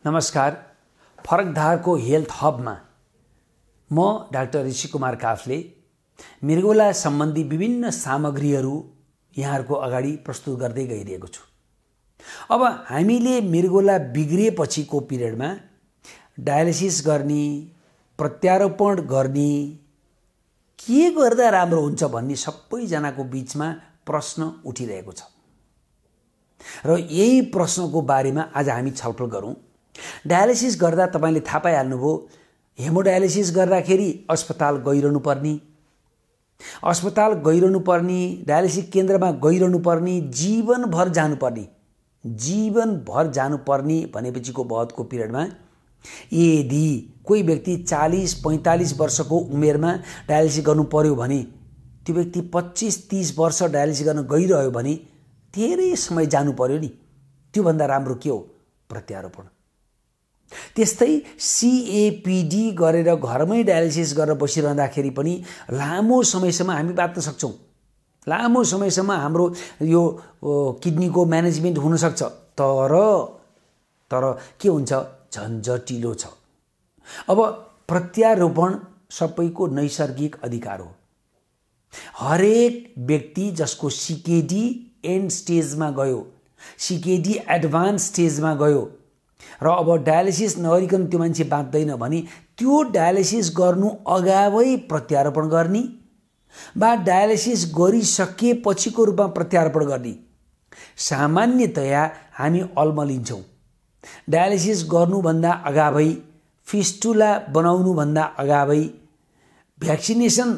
नमस्कार। फरकधार को health hub में म डाक्टर ऋषि कुमार काफले मृगौला सम्बन्धी विभिन्न सामग्रीहरू यहाँहरुको अगाडि प्रस्तुत गर्दै गइरहेको छु। अब हामीले मृगौला बिग्रिएपछिको पिरियडमा डायलिसिस गर्ने, प्रत्यारोपण गर्ने के गर्दा राम्रो हुन्छ भन्ने सबैजनाको बीचमा प्रश्न उठिरहेको छ र यही प्रश्नको बारेमा आज हामी छलफल गरौं। डायलिसिस गर्दा तपाईले थाहा पाइहाल्नुभयो, हेमोडायलिसिस गर्दाखेरि अस्पताल गइरहनु पर्ने, डायलिसिस केन्द्रमा गइरहनु पर्ने, जीवनभर जानुपर्ने भनेपछिको बहतको पिरियडमा यदि कोही व्यक्ति 40-45 वर्षको उमेरमा डायलिसिस गर्नु पर्यो भने त्यो व्यक्ति 25-30 वर्ष डायलिसिस गर्न गइरह्यो भने धेरै समय जानु पर्यो नि। त्यो भन्दा राम्रो के हो? प्रत्यारोपण। त्यस्तै CKD गरेर घरमै डायलिसिस गरेर बसिरहँदाखेरि पनि लामो समयसम्म हामी बाँच्न सक्छौं। लामो समयसम्म हाम्रो यो किडनीको म्यानेजमेन्ट हुन सक्छ। तर के हुन्छ? झन्झटिलो छ। अब प्रत्यारोपण सबैको नैसर्गिक अधिकार हो। हरेक व्यक्ति जसको CKD एन्ड स्टेजमा गयो, CKD एडभान्स स्टेजमा गयो र अब डायलिसिस नगरिकन त्यो मान्छे बाँच्दैन भने त्यो डायलिसिस गर्नु अगावै प्रत्यारोपण गर्ने वा डायलिसिस गरिसकेपछिको रूपमा प्रत्यारोपण गर्ने सामान्यतया हामी अल्मलिन्छौं। डायलिसिस गर्नुभन्दा अगावै, फिस्टुला बनाउनुभन्दा अगावै, भ्याक्सिनेसन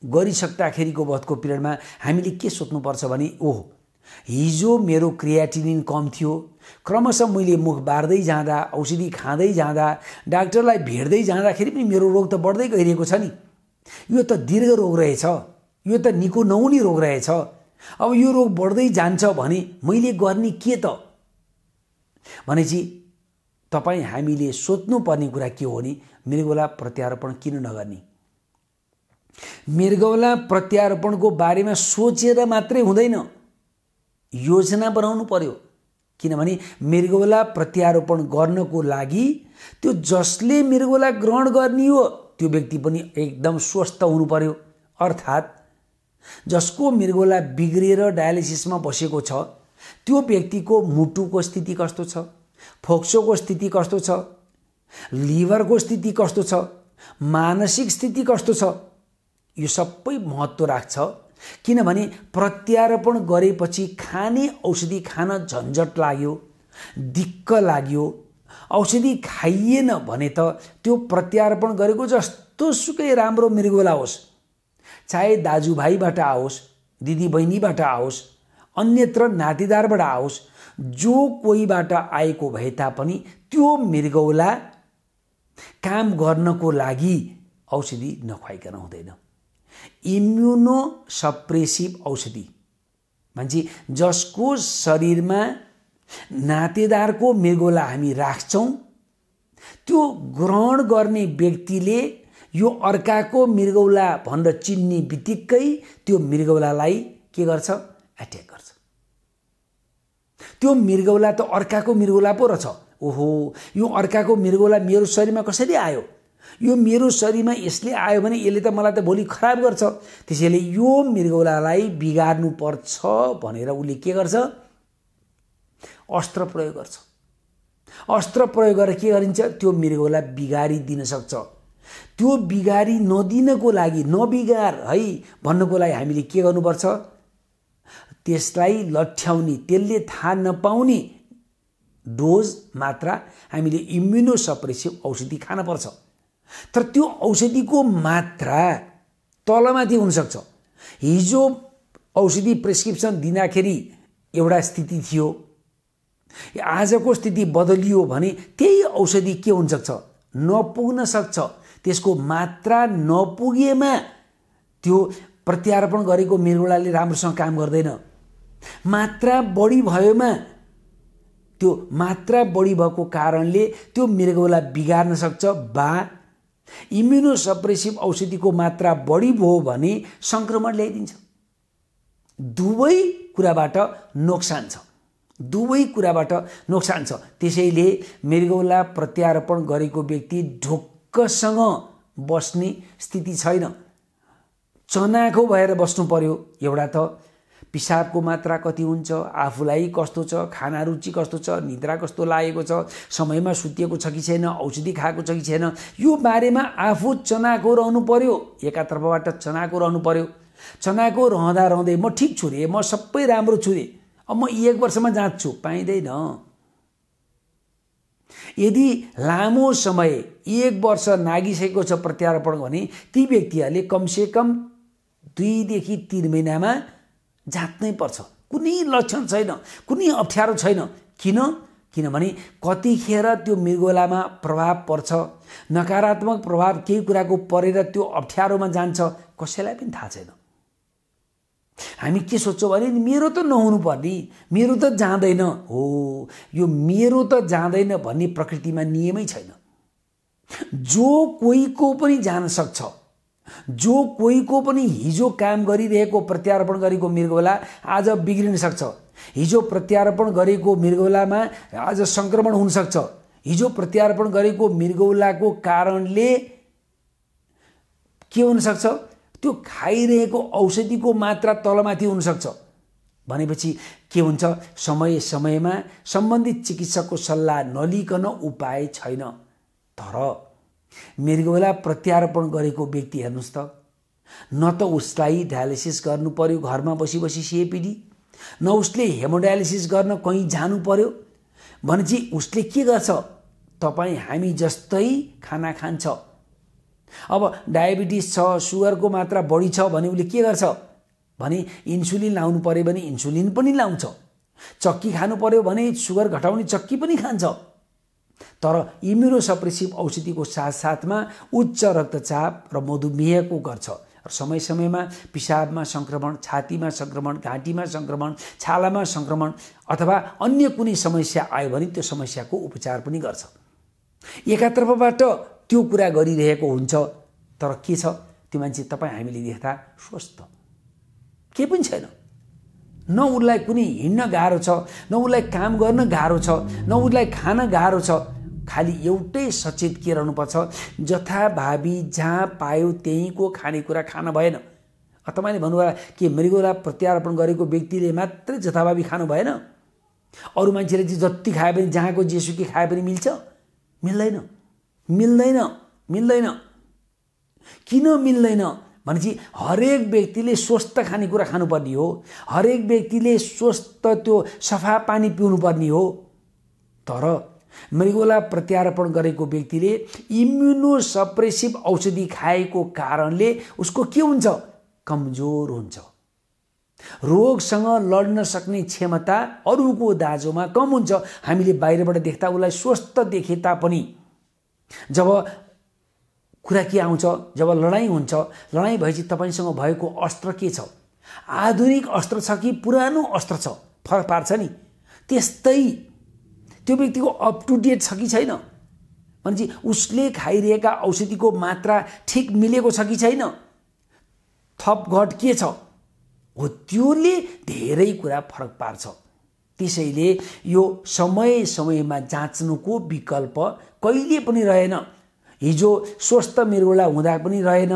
गरिसक्दाखेरिको बहतको पिरियडमा हामीले के सोच्नुपर्छ भने ओहो, हिजो मेरो क्रियाटिनिन कम थियो, क्रमशः मैले मुख बार्दै जाँदा, औषधि खाँदै जाँदा, डाक्टरलाई भेट्दै जाँदाखेरि पनि मेरो रोग त बढ्दै गइरहेको छ नि। यो त दीर्घ रोग रहेछ, यो त निको नहुने रोग रहेछ। अब यो रोग बढ्दै जान्छ भने मैले गर्ने के त? भनेपछि हामीले सोच्नुपर्ने कुरा के हो भने मृगौला प्रत्यारोपण किन नगर्ने? मृगौला प्रत्यारोपणको बारेमा सोचेर मात्रै हुँदैन, योजना बनाउनु पर्यो। किनभने मृगौला प्रत्यारोपण गर्नको लागि त्यो जसले मृगौला ग्रहण गर्ने हो त्यो व्यक्ति पनि एकदम स्वस्थ हुनु पर्यो। अर्थात् जसको मृगौला बिग्रिएर डायलिसिसमा बसेको छ त्यो व्यक्तिको मुटुको स्थिति कस्तो छ, फोक्सोको स्थिति कस्तो छ, लिभरको स्थिति कस्तो छ, मानसिक स्थिति कस्तो छ, यो सबै महत्त्व राख्छ। किनभने प्रत्यारोपण गरेपछि खाने औषधि खान झन्झट लाग्यो, दिक्क लाग्यो, औषधि खाइएन भने त त्यो प्रत्यारोपण गरेको जस्तो सुकै राम्रो मृगौला होस्, चाहे दाजुभाइबाट आओस्, दिदीबहिनीबाट आओस्, अन्यत्र नातेदारबाट आओस्, जो कोहीबाट आएको भए तापनि त्यो मृगौला काम गर्नको लागि औषधि नखुवाइकन हुँदैन। इम्युनो सप्रेसिभ औषधि मान्छे जसको शरीरमा नातेदारको मृगौला हामी राख्छौं त्यो ग्रहण गर्ने व्यक्तिले यो अर्काको मृगौला भनेर चिन्ने बित्तिकै त्यो मृगौलालाई के गर्छ? एट्याक गर्छ। त्यो मृगौला त अर्काको मृगौला पो रहेछ। ओहो, यो अर्काको मृगौला मेरो शरीरमा कसरी आयो? यो मेरो शरीरमा यसले आयो भने यसले त मलाई त भोलि खराब गर्छ। त्यसैले यो मृगौलालाई बिगार्नु पर्छ भनेर उले के गर्छ? अस्त्र प्रयोग गर्छ। अस्त्र प्रयोग गरेर के गरिन्छ? त्यो मृगौला बिगारिदिन सक्छ। त्यो बिगारी नदिनको लागि, नबिगार है भन्नको लागि हामीले के गर्नुपर्छ? त्यसलाई लठ्याउने, त्यसले थाहा नपाउने डोज मात्रा हामीले इम्युनो सप्रेसिभ औषधि खान पर्छ। तर त्यो औषधिको मात्रा तलमाथि हुन सक्छ। हिजो औषधि प्रेस्क्रिप्सन दिँदाखेरि एउटा स्थिति थियो, आजको स्थिति बदलियो भने त्यही औषधि के हुन सक्छ? नपुग्न सक्छ। त्यसको मात्रा नपुगेमा त्यो प्रत्यारोपण गरेको मृगौलाले राम्रोसँग काम गर्दैन। मात्रा बढी भएमा, त्यो मात्रा बढी भएको कारणले त्यो मृगौला बिगार्न सक्छ वा इम्युनो सप्रेसिभ औषधिको मात्रा बढी भयो भने संक्रमण ल्याइदिन्छ। दुवै कुराबाट नोक्सान छ। दुवै कुराबाट नोक्सान छ। त्यसैले मृगौला प्रत्यारोपण गरेको व्यक्ति ढुक्कसँग बस्ने स्थिति छैन। चनाखो भएर बस्नु पर्यो। एउटा त पिसाबको मात्रा कति हुन्छ, आफूलाई कस्तो छ, खाना रुचि कस्तो छ, निद्रा कस्तो लागेको छ, समयमा सुतिएको छ कि छैन, औषधि खाएको छ कि छैन, यो बारेमा आफू चनाखो रहनु पर्यो। एकातर्फबाट चनाखो रहनु पर्यो। चनाखो रहँदा रहँदै म ठिक छु रे, म सबै राम्रो छु रे, अब म 1 वर्षमा जाँच्छु, पाइँदैन। यदि लामो समय 1 वर्ष नागिसकेको छ प्रत्यारोपण भने ती व्यक्तिहरूले कमसेकम 2 देखि 3 महिनामा जाँच्नै पर्छ। कुनै लक्षण छैन, कुनै अप्ठ्यारो छैन। किनभने कतिखेर त्यो मृगौलामा प्रभाव पर्छ, नकारात्मक प्रभाव केही कुराको परेर त्यो अप्ठ्यारोमा जान्छ, कसैलाई पनि थाहा छैन। हामी के सोच्छौँ भने मेरो त नहुनु पर्ने, मेरो त जाँदैन। हो, यो मेरो त जाँदैन भन्ने प्रकृतिमा नियमै छैन। जो कोहीको पनि जान सक्छ, जो कोहीको पनि हिजो काम गरिरहेको प्रत्यारोपण गरेको मृगौला आज बिग्रिन सक्छ। हिजो प्रत्यारोपण गरेको मृगौलामा आज संक्रमण हुन सक्छ। हिजो प्रत्यारोपण गरेको मृगौलाको कारणले के हुन सक्छ, त्यो खाइरहेको औषधिको मात्रा तलमाथि हुन सक्छ। भनेपछि के हुन्छ, समय समयमा सम्बन्धित चिकित्सकको सल्लाह नलिकन उपाय छैन। तर मृगौला प्रत्यारोपण गरेको व्यक्ति हेर्नुस् त, न त उसलाई डायलिसिस गर्नु पर्यो घरमा बसी बसी सीएपीडी, न उसले हेमोडायलिसिस गर्न कहीँ जानु पर्यो। भनेपछि उसले के गर्छ, तपाईँ हामी जस्तै खाना खान्छ। अब डायबिटिस छ, सुगरको मात्रा बढी छ भने उसले के गर्छ भने इन्सुलिन लाउनु पर्यो भने इन्सुलिन पनि लाउँछ। चक्की खानु पर्यो भने सुगर घटाउने चक्की पनि खान्छ। तर इम्युनोसप्रेसिभ औषधिको साथसाथमा उच्च रक्तचाप र मधुमेहको गर्छ। र समय समयमा पिसाबमा संक्रमण, छातीमा संक्रमण, घाँटीमा संक्रमण, छालामा संक्रमण अथवा अन्य कुनै समस्या आयो भने त्यो समस्याको उपचार पनि गर्छ। एकातर्फबाट त्यो कुरा गरिरहेको हुन्छ, तर के छ, त्यो मान्छे तपाईँ हामीले देख्दा स्वस्थ, के पनि छैन। न उसलाई कुनै हिँड्न गाह्रो छ, न उसलाई काम गर्न गाह्रो छ, न उसलाई खान गाह्रो छ। खालि एउटै सचेत के रहनुपर्छ, जथाभावी जहाँ पायो त्यहीँको खानेकुरा खान भएन। तपाईँले भन्नुभयो कि मृगौला प्रत्यारोपण गरेको व्यक्तिले मात्रै जथाभावी खानु भएन, अरू मान्छेले चाहिँ जति खाए पनि जहाँको जेसुकै खाए पनि मिल्छ? मिल्दैन, मिल्दैन, मिल्दैन। किन मिल्दैन भनेपछि हरेक व्यक्तिले स्वस्थ खानेकुरा खानुपर्ने हो, हरेक व्यक्तिले स्वस्थ त्यो सफा पानी पिउनुपर्ने हो। तर मृगौला प्रत्यारोपण गरेको व्यक्तिले इम्युनोसप्रेसिभ औषधि खाएको कारणले उसको के हुन्छ, कमजोर हुन्छ। रोगसँग लड्न सक्ने क्षमता अरूको दाँजोमा कम हुन्छ। हामीले बाहिरबाट देख्दा उसलाई स्वस्थ देखे तापनि जब कुरा के आउँछ, जब लडाईँ हुन्छ, लडाईँ भएपछि तपाईँसँग भएको अस्त्र के छ, आधुनिक अस्त्र छ कि पुरानो अस्त्र छ, फरक पार्छ नि। त्यस्तै त्यो व्यक्तिको अप टु डेट छ कि छैन, भनेपछि उसले खाइरहेका औषधिको मात्रा ठिक मिलेको छ कि छैन, थप घट के छ, हो त्योले धेरै कुरा फरक पार्छ। त्यसैले यो समय समयमा जाँच्नुको विकल्प कहिले पनि रहेन। हिजो स्वस्थ मृगौला हुँदा पनि रहेन,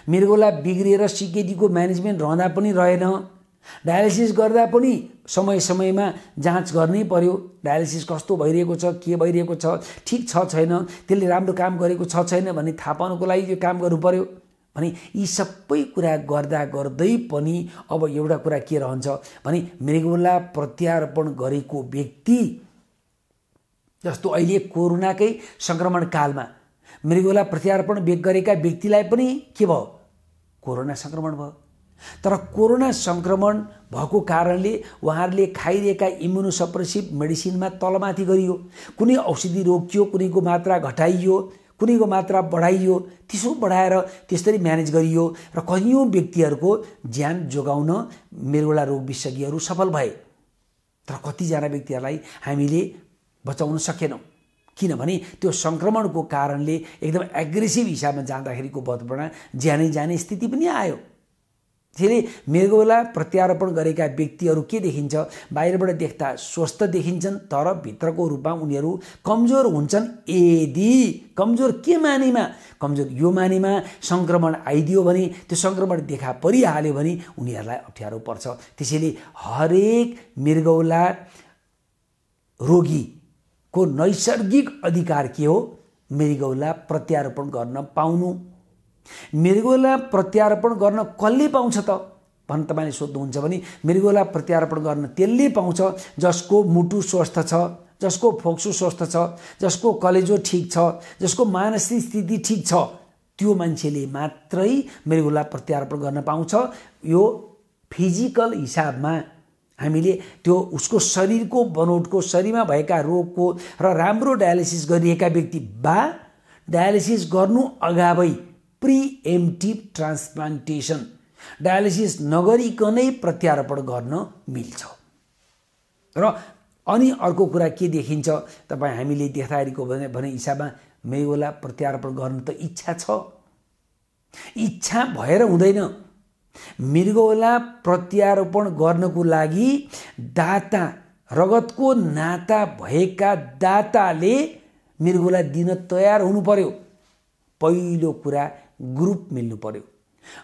मृगौला बिग्रिएर सीकेडीको म्यानेजमेन्ट रहँदा पनि रहेन। डायलिसिस गर्दा पनि समय समयमा जाँच गर्नै पर्यो। डायलिसिस कस्तो भइरहेको छ, के भइरहेको छ, ठिक छ छैन, त्यसले राम्रो काम गरेको छ छैन भन्ने थाहा पाउनको लागि यो काम गर्नु पर्यो। भने यी सबै कुरा गर्दा गर्दै पनि अब एउटा कुरा के रहन्छ भने मृगौला प्रत्यारोपण गरेको व्यक्ति, जस्तो अहिले कोरोनाकै संक्रमण कालमा मृगौला प्रत्यारोपण गरेका व्यक्तिलाई पनि के भयो, कोरोना संक्रमण भयो। तर कोरोना संक्रमण भएको कारणले उहाँहरूले खाइरहेका इम्युनोसप्रेसिभ मेडिसिनमा तलमाथि गरियो, कुनै औषधि रोकियो, कुनैको मात्रा घटाइयो, कुनैको मात्रा बढाइयो, त्यसो बढाएर त्यसरी म्यानेज गरियो र कयौं व्यक्तिहरूको ज्यान जोगाउन मृगौला रोग विशेषज्ञहरू सफल भए। तर कतिजना व्यक्तिहरूलाई हामीले बचाउन सकेनौँ, किनभने त्यो संक्रमणको कारणले एकदम एग्रेसिभ हिसाबमा जाँदाखेरिको बदबडा ज्यानै जाने स्थिति पनि आयो। त्यसैले मृगौला प्रत्यारोपण गरेका व्यक्तिहरू के देखिन्छ, बाहिरबाट देख्दा स्वस्थ देखिन्छन्, तर भित्रको रूपमा उनीहरू कमजोर हुन्छन्। यदि कमजोर के मानेमा, कमजोर यो मानेमा संक्रमण आइदियो भने, त्यो संक्रमण देखा परिहाल्यो भने उनीहरूलाई अप्ठ्यारो पर्छ। त्यसैले हरेक मृगौला रोगीको नैसर्गिक अधिकार के हो, मृगौला प्रत्यारोपण गर्न पाउनु। मृगौला प्रत्यारोपण गर्न कसले पाउँछ त भन्न तपाईले सोध्नुहुन्छ भने, मृगौला प्रत्यारोपण गर्न त्यसले पाउँछ जसको मुटु स्वस्थ छ, जसको फोक्सो स्वस्थ छ, जसको कलेजो ठीक छ, जसको मानसिक स्थिति ठीक छ, त्यो मान्छेले मात्रै मृगौला प्रत्यारोपण गर्न पाउँछ। यो फिजिकल हिसाबमा हामीले त्यो उसको शरीरको बनोटको, शरीरमा भएका रोगको र राम्रो डायलिसिस गरिएका व्यक्ति वा डायलिसिस गर्नु अगावै प्रिएम्प्टिभ ट्रान्सप्लान्टेसन डायलिसिस नगरिकनै प्रत्यारोपण गर्न मिल्छ। र अनि अर्को कुरा के देखिन्छ, तपाईँ हामीले देख्दाखेरिको भने हिसाबमा मृगौला प्रत्यारोपण गर्न त इच्छा छ, इच्छा भएर हुँदैन। मृगौला प्रत्यारोपण गर्नको लागि दाता, रगतको नाता भएका दाताले मृगौला दिन तयार हुनु पर्यो। पहिलो कुरा ग्रुप मिल्नु पर्यो।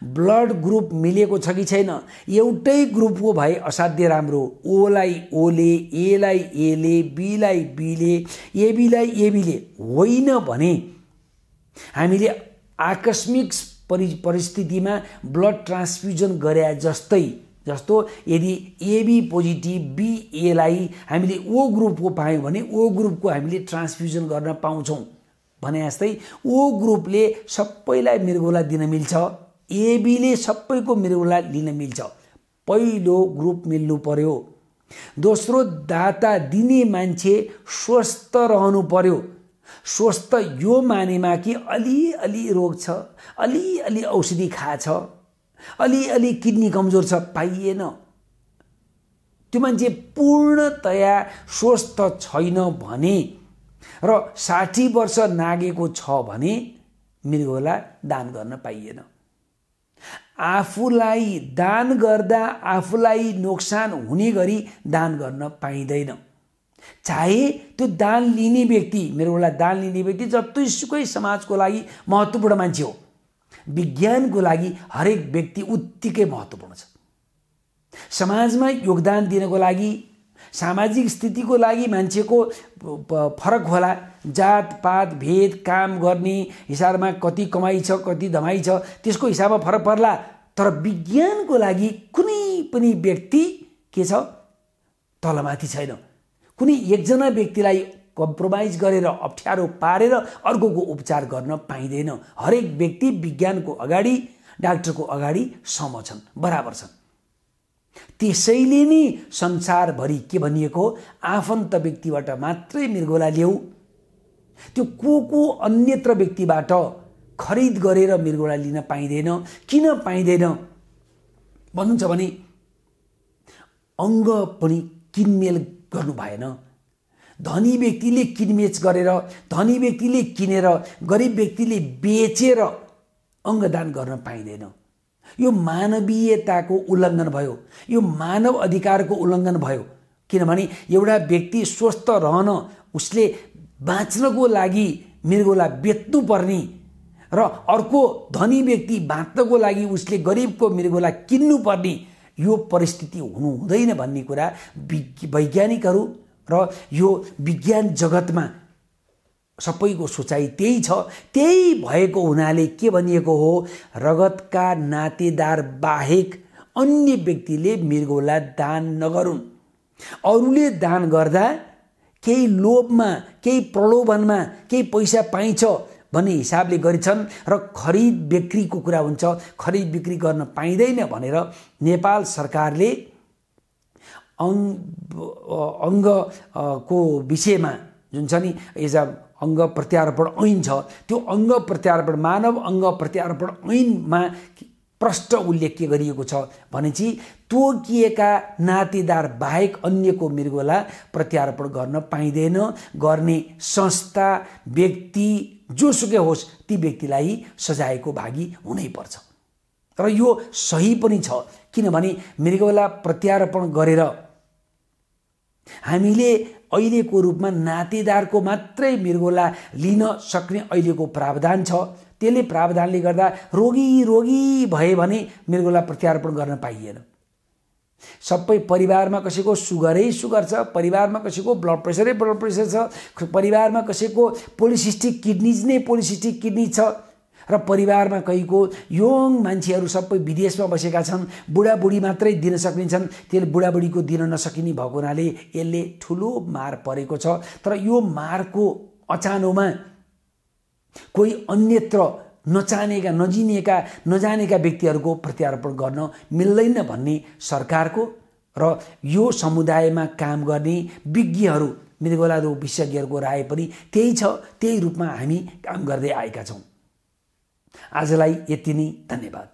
ब्लड ग्रुप मिलेको छ कि छैन, एउटै ग्रुपको भए असाध्य राम्रो। ओलाई ओले, एलाई एले, बीलाई बीले, एबीलाई एबीले होइन भने हामीले आकस्मिक परिस्थितिमा ब्लड ट्रान्सफ्युजन गरे जस्तो यदि एबी पोजिटिभ बी एलाई हामीले ओ ग्रुपको पायौँ भने ओ ग्रुपको हामीले ट्रान्सफ्युजन गर्न पाउँछौँ भने जस्तै ओ ग्रुपले सबैलाई मृगौला दिन मिल्छ, एबीले सबैको मृगौला लिन मिल्छ। पहिलो ग्रुप मिल्नु पर्यो। दोस्रो, दाता दिने मान्छे स्वस्थ रहनु पर्यो। स्वस्थ यो मानेमा कि अलि रोग छ, अलि औषधि खाछ, अलि किडनी कमजोर छ, पाइएन। त्यो मान्छे पूर्णतया स्वस्थ छैन भने र 60 वर्ष नागेको छ भने मृगौला दान गर्न पाइएन। आफूलाई दान गर्दा आफूलाई नोक्सान हुने गरी दान गर्न पाइँदैन। चाहे त्यो दान लिने व्यक्ति, मृगौला दान लिने व्यक्ति जतिसुकै समाजको लागि महत्त्वपूर्ण मान्छे हो, विज्ञानको लागि हरेक व्यक्ति उत्तिकै महत्त्वपूर्ण छ। समाजमा योगदान दिनको लागि, सामाजिक स्थितिको लागि मान्छेको फरक होला। जात पात भेद, काम गर्ने हिसाबमा कति कमाइ छ, कति धमाइ छ, त्यसको हिसाबमा फरक पर्ला। तर विज्ञानको लागि कुनै पनि व्यक्ति के छ, तलमाथि छैन। कुनै एकजना व्यक्तिलाई कम्प्रोमाइज गरेर, अप्ठ्यारो पारेर अर्कोको उपचार गर्न पाइँदैन। हरेक व्यक्ति विज्ञानको अगाडि, डाक्टरको अगाडि सम छन्, बराबर छन्। त्यसैले नै संसारभरि के भनिएको हो, आफन्त व्यक्तिबाट मात्रै मृगौला ल्याऊ। त्यो को अन्यत्र व्यक्तिबाट खरिद गरेर मृगौला लिन पाइँदैन। किन पाइँदैन भन्नुहुन्छ भने अङ्ग पनि किनमेल गर्नु भएन। धनी व्यक्तिले किनमेच गरेर, धनी व्यक्तिले किनेर, गरिब व्यक्तिले बेचेर अङ्गदान गर्न पाइँदैन। यो मानवीयताको उल्लङ्घन भयो, यो मानव अधिकारको उल्लङ्घन भयो। किनभने एउटा व्यक्ति स्वस्थ रहन, उसले बाँच्नको लागि मृगौला बेच्नु पर्ने र अर्को धनी व्यक्ति बाँच्नको लागि उसले गरिबको मृगौला किन्नु पर्ने, यो परिस्थिति हुनु हुँदैन भन्ने कुरा वैज्ञानिकहरू र यो विज्ञान जगतमा सबैको सोचाइ त्यही छ। त्यही भएको हुनाले के भनिएको हो, रगतका नातेदार बाहेक अन्य व्यक्तिले मृगौला दान नगरून्। अरूले दान गर्दा केही लोभमा, केही प्रलोभनमा, केही पैसा पाइन्छ भन्ने हिसाबले गरिन्छन् र खरिद बिक्रीको कुरा हुन्छ, खरिद बिक्री गर्न पाइँदैन भनेर नेपाल सरकारले अङ्गको विषयमा जुन छ नि एज अ अङ्ग प्रत्यारोपण ऐन छ, त्यो अङ्ग प्रत्यारोपण, मानव अङ्ग प्रत्यारोपण ऐनमा प्रष्ट उल्लेख के गरिएको छ भने चाहिँ तोकिएका नातेदार बाहेक अन्यको मृगौला प्रत्यारोपण गर्न पाइँदैन। गर्ने संस्था, व्यक्ति जोसुकै होस्, ती व्यक्तिलाई सजायको भागी हुनै पर्छ। र यो सही पनि छ, किनभने मृगौला प्रत्यारोपण गरेर हामीले अहिलेको रूपमा नातेदारको मात्रै मृगौला लिन सक्ने अहिलेको प्रावधान छ। त्यसले प्रावधानले गर्दा रोगी भए भने मृगौला प्रत्यारोपण गर्न पाइएन। सबै परिवारमा कसैको सुगर छ, परिवारमा कसैको ब्लड प्रेसर छ, परिवारमा कसैको पोलिसिस्टिक किडनी छ र परिवारमा कहीको यङ मान्छेहरू सबै विदेशमा बसेका छन्, बुढाबुढी मात्रै दिन सकिन्छन्, त्यसले बुढाबुढीको दिन नसकिने भएको हुनाले यसले ठुलो मार परेको छ। तर यो मारको अचानोमा कोही अन्यत्र नजानेका व्यक्तिहरूको प्रत्यारोपण गर्न मिल्दैन भन्ने सरकारको र यो समुदायमा काम गर्ने विज्ञहरू, मृगौला रोग विशेषज्ञहरूको राय पनि त्यही छ। त्यही रूपमा हामी काम गर्दै आएका छौँ। आजलाई यति नै, धन्यवाद।